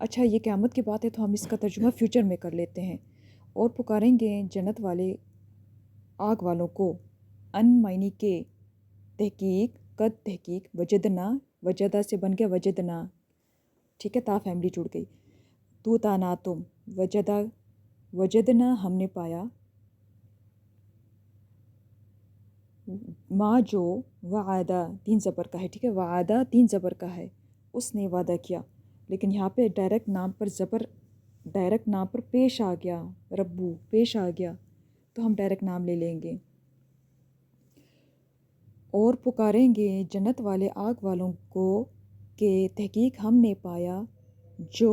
اچھا یہ قیامت کی بات ہے تو ہم اس کا ترجمہ فیوچر میں کر لیتے ہیں. اور پکاریں گے جنت والے آگ والوں کو، ان معنی کے تحقیق، قد تحقیق، وجدنا، وجدہ سے بن گیا وجدنا، ٹھیک ہے، تا فیملی جڑ گئی. تو تا نا تم، وجدہ، وجدنا ہم نے پایا، ماں جو وعدہ تین زبر کا ہے، ٹھیک ہے، وعدہ تین زبر کا ہے، اس نے وعدہ کیا. لیکن یہاں پہ ڈائریکٹ نام پر زبر، ڈائریکٹ نام پر پیش آ گیا، ربو پیش آ گیا تو ہم ڈائریکٹ نام لے لیں گے. اور پکاریں گے جنت والے آگ والوں کو کہ تحقیق ہم نے پایا جو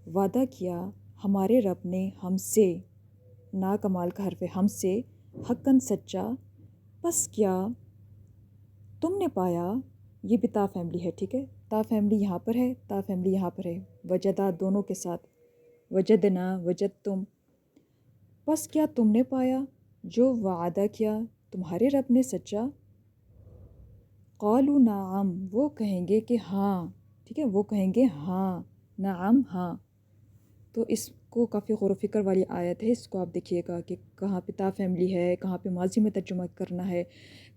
وعدہ کیا ہمارے رب نے ہم سے، نا کمال کا حرف ہے، ہم سے، حقاً سچا. پس کیا تم نے پایا، یہ بھی تا فیملی ہے، ٹھیک ہے، تا فیملی یہاں پر ہے، تا فیملی یہاں پر ہے، وجدہ دونوں کے ساتھ، وجدنا، وجد تم. پس کیا تم نے پایا جو وعدہ کیا تمہارے رب نے سچا. قالوا نعم، وہ کہیں گے کہ ہاں، ٹھیک ہے، وہ کہیں گے ہاں، نعم ہاں. تو اس کو کافی غور و فکر والی آیت ہے، اس کو آپ دیکھیے گا کہ کہاں پہ تا فیملی ہے، کہاں پہ ماضی میں ترجمہ کرنا ہے،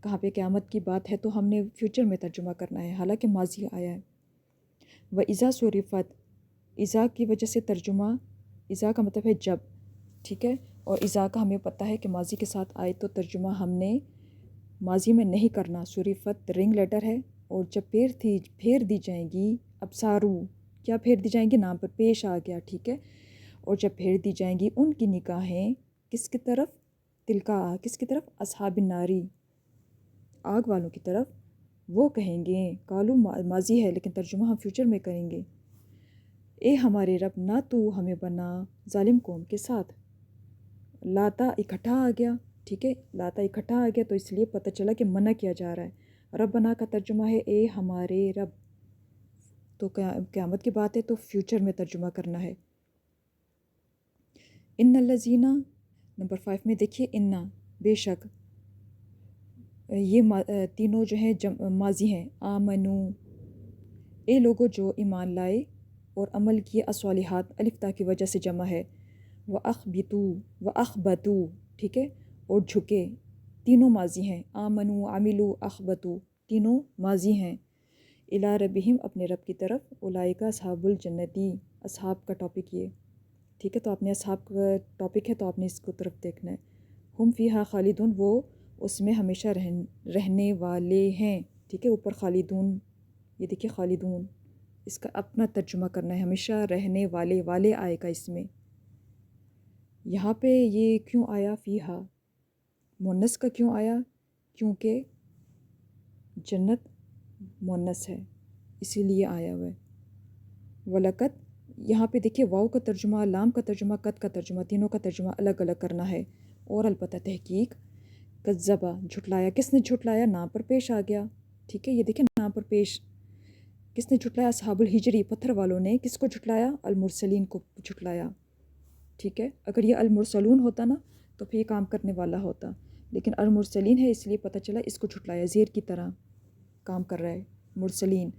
کہاں پہ قیامت کی بات ہے تو ہم نے فیوچر میں ترجمہ کرنا ہے، حالانکہ ماضی آیا ہے. وَإِذَا صُرِفَتْ، اذا کی وجہ سے ترجمہ، اذا کا مطلب ہے جب، ٹھیک ہے، اور اذا کا ہمیں پتہ ہے کہ ماضی کے ساتھ آئے تو ترجمہ ہم نے ماضی میں نہیں کرنا. صُرِفَت رنگ لیٹر ہے، اور جب پھیر دی جائیں گی، ابصارو کیا پھیر دی جائیں گی، نام پر پیش آ گیا، ٹھیک ہے، اور جب پھیر دی جائیں گی ان کی نگاہیں کس کی طرف، تلکا، کس کی طرف، اصحاب الناری، آگ والوں کی طرف. وہ کہیں گے، کالو ماضی ہے لیکن ترجمہ ہم فیوچر میں کریں گے، اے ہمارے رب نہ تو ہمیں بنا ظالم قوم کے ساتھ. لاتا اکٹھا آ گیا، ٹھیک ہے، لاتا اکٹھا آ گیا تو اس لیے پتہ چلا کہ منع کیا جا رہا ہے. ربنا کا ترجمہ ہے اے ہمارے رب، تو قیامت کی بات ہے تو فیوچر میں ترجمہ کرنا ہے. ان الذین، نمبر 5 میں دیکھیے، انا بے شک، یہ تینوں جو ہیں ماضی ہیں. آمنو، اے لوگوں جو ایمان لائے اور عمل کیے، الصالحات الف تا کی وجہ سے جمع ہے. وَأَخْبَتُوا، ٹھیک ہے، اور جھکے، تینوں ماضی ہیں. آمنو، عملو، اخبتو، تینوں ماضی ہیں. الی ربہم، اپنے رب کی طرف. اولئک اصحاب الجنتی، اصحاب کا ٹاپک یہ، ٹھیک ہے، تو آپ نے اصحاب کا ٹاپک ہے تو آپ نے اس کو طرف دیکھنا ہے. ہم فیہا خالدون، وہ اس میں ہمیشہ رہنے والے ہیں، ٹھیک ہے، اوپر خالدون، یہ دیکھیے خالدون، اس کا اپنا ترجمہ کرنا ہے، ہمیشہ رہنے والے، والے آئے گا اس میں. یہاں پہ یہ کیوں آیا فیہا، مونس کا کیوں آیا، کیونکہ جنت مونس ہے اسی لیے آیا ہوا ہے. وَلَقَدْ، یہاں پہ دیکھیے واو کا ترجمہ، لام کا ترجمہ، قد کا ترجمہ، تینوں کا ترجمہ الگ الگ کرنا ہے. اور البتہ تحقیق، کذبا، جھٹلایا، کس نے جھٹلایا، نام پر پیش آ گیا، ٹھیک ہے، یہ دیکھیں نام پر پیش، کس نے جھٹلایا، اصحاب الحجری، پتھر والوں نے کس کو جھٹلایا، المرسلین کو جھٹلایا، ٹھیک ہے. اگر یہ المرسلون ہوتا نا تو پھر یہ کام کرنے والا ہوتا، لیکن المرسلین ہے اس لیے پتہ چلا اس کو جھٹلایا، زیر کی طرح کام کر رہا ہے، مرسلین.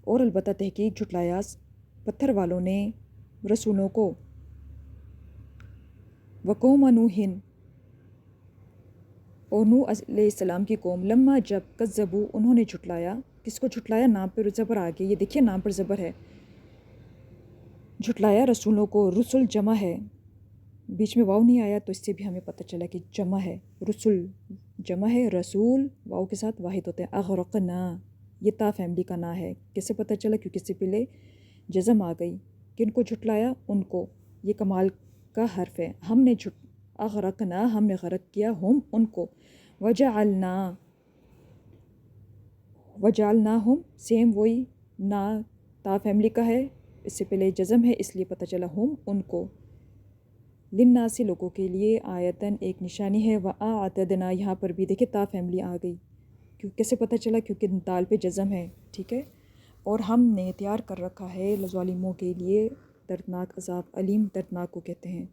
اور البتہ تحقیق جھٹلایا پتھر والوں نے رسولوں کو. وقوم نوح، اور نوح علیہ السلام کی قوم، لما جب، کذبوا، انہوں نے جھٹلایا، کس کو جھٹلایا، نام پر زبر آ گئی، یہ دیکھیے نام پر زبر ہے، جھٹلایا رسولوں کو. رسل جمع ہے، بیچ میں واو نہیں آیا تو اس سے بھی ہمیں پتہ چلا کہ جمع ہے، رسل جمع ہے، رسول واو کے ساتھ واحد ہوتے ہیں. اغرقنا، یہ تا فیملی کا نا ہے، کیسے پتہ چلا، کیونکہ اس سے پہلے جزم آ گئی. کن کو جھٹلایا، ان کو، یہ کمال کا حرف ہے. ہم نے اغرقنا، ہم نے غرق کیا، ہم ان کو. وجعلناہم، سیم وہی نا تا فیملی کا ہے، اس سے پہلے جزم ہے اس لیے پتہ چلا ہم ان کو. للناس، لوگوں کے لیے، آیتن، ایک نشانی ہے. وَأَعْتَدْنَا، یہاں پر بھی دیکھیں تا فیملی آ گئی، کیسے پتہ چلا، کیونکہ دال پہ جزم ہے، ٹھیک ہے. اور ہم نے تیار کر رکھا ہے ظالموں کے لیے دردناک عذاب، علیم، دردناک کو کہتے ہیں.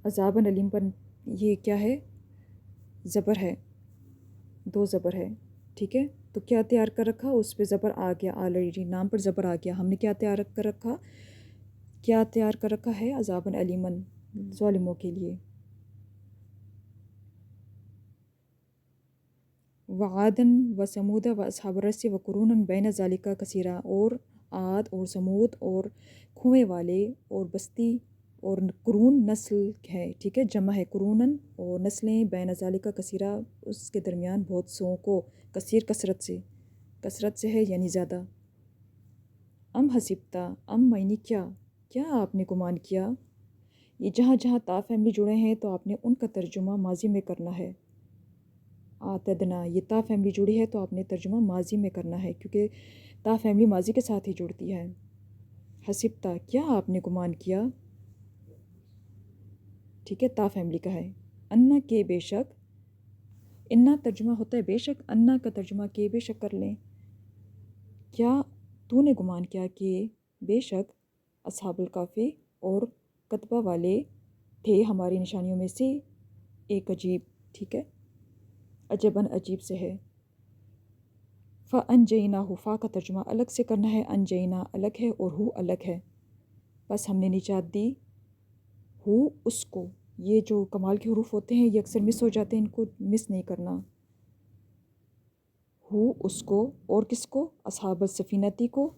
عذاب علیم پر یہ کیا ہے، زبر ہے، دو زبر ہے، ٹھیک ہے. تو کیا تیار کر رکھا، اس پہ زبر آ گیا آلریڈی، نام پر زبر آ گیا. ہم نے کیا تیار کر رکھا، کیا تیار کر رکھا ہے، عذابًا علیمًا، ظالموں کے لیے. وعادًا و سمود و اصحاب الرس و قرون بین ذالک کثیرہ، اور عاد اور سمود اور کنویں والے اور بستی اور قرون نسل ہے، ٹھیک ہے، جمع ہے قروناً، اور نسلیں بین ذالک کثیرہ، اس کے درمیان بہت سو کو، کثیر کثرت سے ہے یعنی زیادہ. ام حسبتا، ام معنی کیا، کیا آپ نے گمان کیا. یہ جہاں جہاں تا فیملی جڑے ہیں تو آپ نے ان کا ترجمہ ماضی میں کرنا ہے. آتدنا، یہ تا فیملی جڑی ہے تو آپ نے ترجمہ ماضی میں کرنا ہے، کیونکہ تا فیملی ماضی کے ساتھ ہی جڑتی ہے. حسبتا، کیا آپ نے گمان کیا، ٹھیک ہے، تا فیملی کا ہے. انا، کہ بے شک، انا ترجمہ ہوتا ہے بے شک، انا کا ترجمہ کہ بے شک کر لیں. کیا تو نے گمان کیا کہ بے شک اصحاب الکافی اور کتبہ والے تھے ہماری نشانیوں میں سے ایک عجیب، ٹھیک ہے، عجباً عجیب سے ہے. فَأَنجَيْنَاهُ، فا کا ترجمہ الگ سے کرنا ہے، انجینا الگ ہے اور ہو الگ ہے، بس ہم نے نجات دی ہو اس کو. یہ جو کمال کے حروف ہوتے ہیں یہ اکثر مس ہو جاتے ہیں، ان کو مس نہیں کرنا. ہو اس کو، اور کس کو، اصحاب السفینتی کو،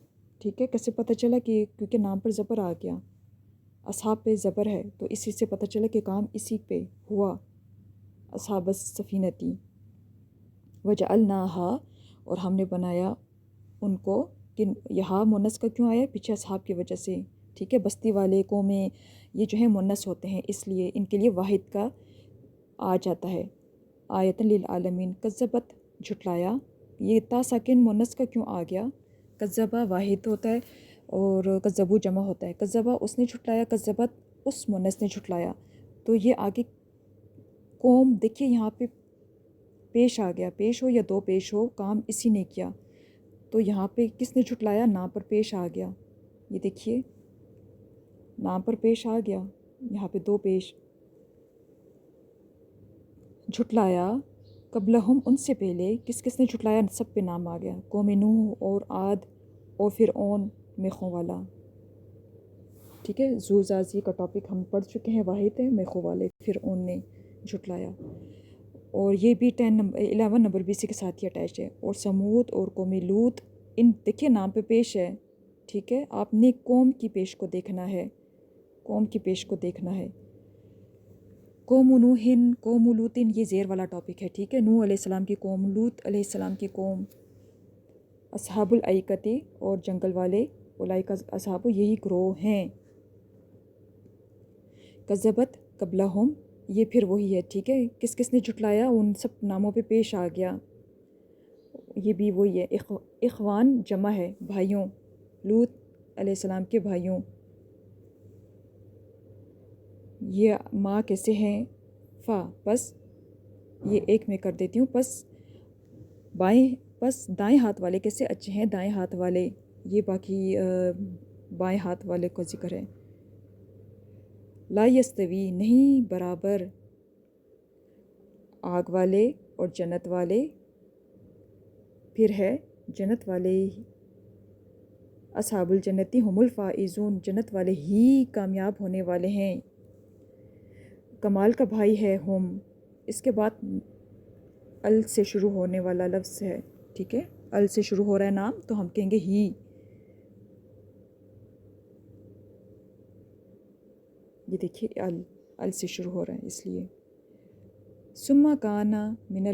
ٹھیک ہے. کیسے پتہ چلا، کہ کیونکہ نام پر زبر آ گیا، اصحاب پہ زبر ہے تو اسی سے پتہ چلا کہ کام اسی پہ ہوا، اصحاب السفینتی. وجعلناہا، اور ہم نے بنایا ان کو، کہ یہاں مونس کا کیوں آیا، پیچھے اصحاب کی وجہ سے، ٹھیک ہے. بستی والے قومیں یہ جو ہے مونس ہوتے ہیں، اس لیے ان کے لیے واحد کا آ جاتا ہے. آیۃ للعالمین، کذبت جھٹلایا، یہ تا ساکن مونس کا کیوں آ گیا، کذبہ واحد ہوتا ہے اور کذبو جمع ہوتا ہے. کذبہ اس نے جھٹلایا، کذبت اس مونس نے جھٹلایا. تو یہ آگے قوم دیکھیے یہاں پہ پیش آ گیا، پیش ہو یا دو پیش ہو، کام اسی نے کیا. تو یہاں پہ کس نے جھٹلایا، نام پر پیش آ گیا. یہ دیکھیے نام پر پیش آ گیا، یہاں پہ دو پیش. جھٹلایا قبلہم، ان سے پہلے کس کس نے جھٹلایا، سب پہ نام آ گیا. قوم نوح اور عاد اور فرعون میخوں والا، ٹھیک ہے. زوزازی کا ٹاپک ہم پڑھ چکے ہیں، واحد ہے، میخوں والے، فرعون نے جھٹلایا. اور یہ بھی 11 نمبر بھی اسی کے ساتھ ہی اٹیچ ہے. اور سمود اور قوم لوط، ان دیکھیے نام پہ پیش ہے، ٹھیک ہے. آپ نے قوم کی پیش کو دیکھنا ہے، قوم کی پیش کو دیکھنا ہے. قوم نوحن، قوم لوطن، یہ زیر والا ٹاپک ہے، ٹھیک ہے. نوح علیہ السلام کی قوم، لوط علیہ السلام کی قوم. اصحاب الایکتی، اور جنگل والے، اولئک اصحاب، یہی گروہ ہیں. کذبت قبلہم، یہ پھر وہی ہے، ٹھیک ہے. کس کس نے جھٹلایا، ان سب ناموں پہ پیش آ گیا. یہ بھی وہی ہے، اخوان جمع ہے، بھائیوں، لوط علیہ السلام کے بھائیوں. یہ ماں کیسے ہیں، فا، بس یہ ایک میں کر دیتی ہوں. پس دائیں ہاتھ والے کیسے اچھے ہیں، دائیں ہاتھ والے، یہ باقی بائیں ہاتھ والے کا ذکر ہے. لا یستوی، نہیں برابر، آگ والے اور جنت والے، پھر ہے جنت والے. اصحاب الجنتی هم الفائزون، جنت والے ہی کامیاب ہونے والے ہیں. کمال کا بھائی ہے ہم، اس کے بعد ال سے شروع ہونے والا لفظ ہے، ٹھیک ہے. ال سے شروع ہو رہا ہے نام تو ہم کہیں گے ہی. یہ دیکھیے ال سے شروع ہو رہا ہے اس لیے. ثم کان من